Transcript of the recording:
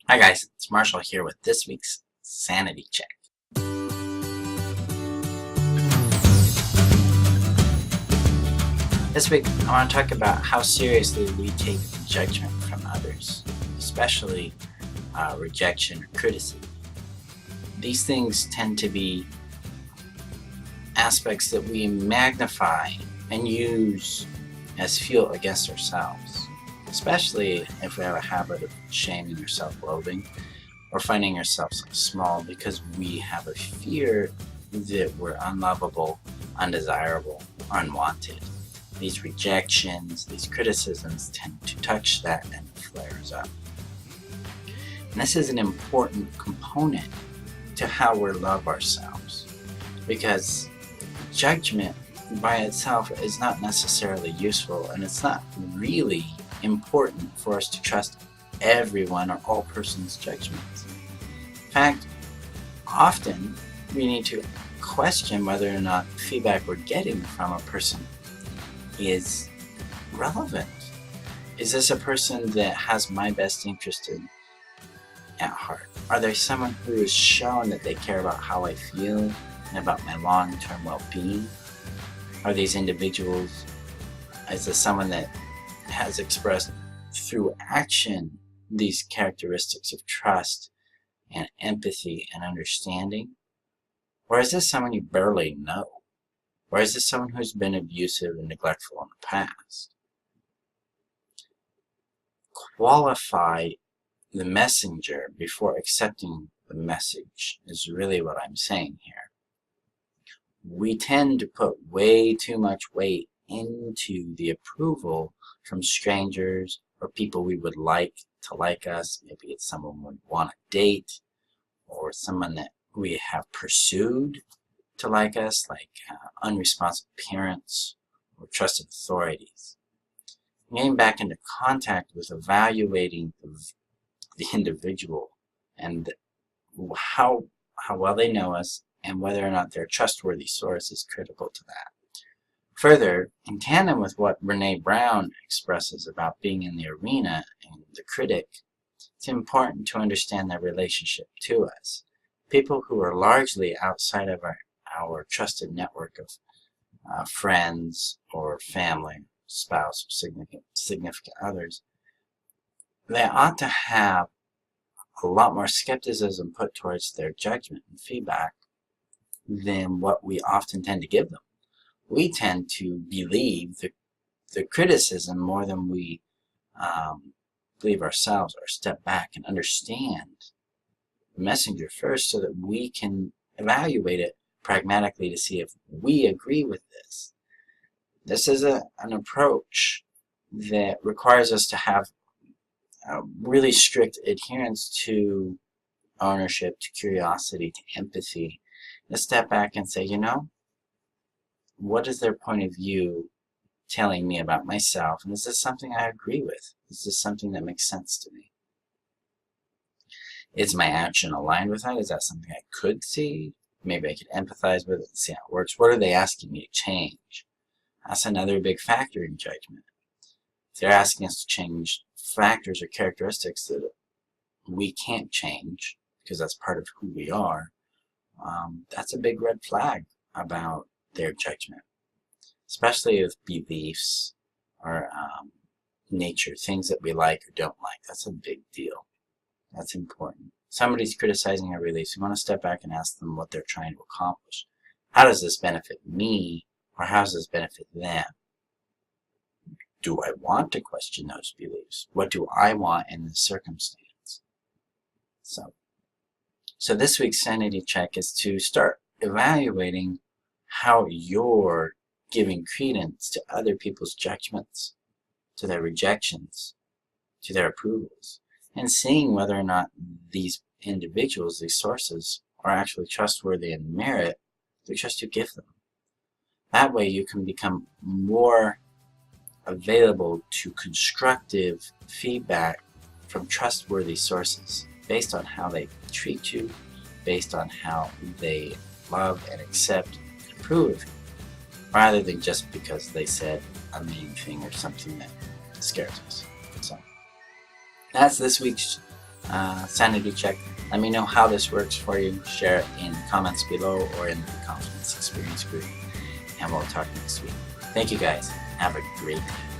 Hi guys, it's Marshall here with this week's Sanity Check. This week I want to talk about how seriously we take judgment from others, especially rejection or criticism. These things tend to be aspects that we magnify and use as fuel against ourselves, especially if we have a habit of shaming or self-loathing, or finding ourselves small because we have a fear that we're unlovable, undesirable, unwanted. These rejections, these criticisms tend to touch that and it flares up. And this is an important component to how we love ourselves, because judgment by itself is not necessarily useful, and it's not really important for us to trust everyone or all persons' judgments. In fact, often we need to question whether or not the feedback we're getting from a person is relevant. Is this a person that has my best interest at heart? Are they someone who has shown that they care about how I feel and about my long-term well-being? Are these individuals, is this someone that has expressed through action these characteristics of trust and empathy and understanding? Or is this someone you barely know? Or is this someone who's been abusive and neglectful in the past? Qualify the messenger before accepting the message is really what I'm saying here. We tend to put way too much weight into the approval from strangers or people we would like to like us. Maybe it's someone we want to date, or someone that we have pursued to like us, like unresponsive parents or trusted authorities. Getting back into contact with evaluating the individual and how well they know us and whether or not they're a trustworthy source is critical to that. Further, in tandem with what Brene Brown expresses about being in the arena and the critic, it's important to understand their relationship to us. People who are largely outside of our trusted network of friends or family, spouse, or significant others, they ought to have a lot more skepticism put towards their judgment and feedback than what we often tend to give them. We tend to believe the criticism more than we believe ourselves, or step back and understand the messenger first so that we can evaluate it pragmatically to see if we agree with this. This is an approach that requires us to have a really strict adherence to ownership, to curiosity, to empathy. To step back and say, you know, what is their point of view telling me about myself? And is this something I agree with? Is this something that makes sense to me? Is my action aligned with that? Is that something I could see? Maybe I could empathize with it and see how it works. What are they asking me to change? That's another big factor in judgment. If they're asking us to change factors or characteristics that we can't change because that's part of who we are, that's a big red flag about their judgment, especially with beliefs or nature, things that we like or don't like. That's a big deal. That's important. Somebody's criticizing our beliefs. We want to step back and ask them what they're trying to accomplish. How does this benefit me, or how does this benefit them? Do I want to question those beliefs? What do I want in this circumstance? So this week's sanity check is to start evaluating how you're giving credence to other people's judgments, to their rejections, to their approvals, and seeing whether or not these individuals, these sources, are actually trustworthy and merit the trust you give them. That way you can become more available to constructive feedback from trustworthy sources based on how they treat you, based on how they love and accept and approve, rather than just because they said a mean thing or something that scares us. So that's this week's sanity check. Let me know how this works for you. Share it in the comments below or in the confidence experience group, and we'll talk next week. Thank you guys. Have a great day.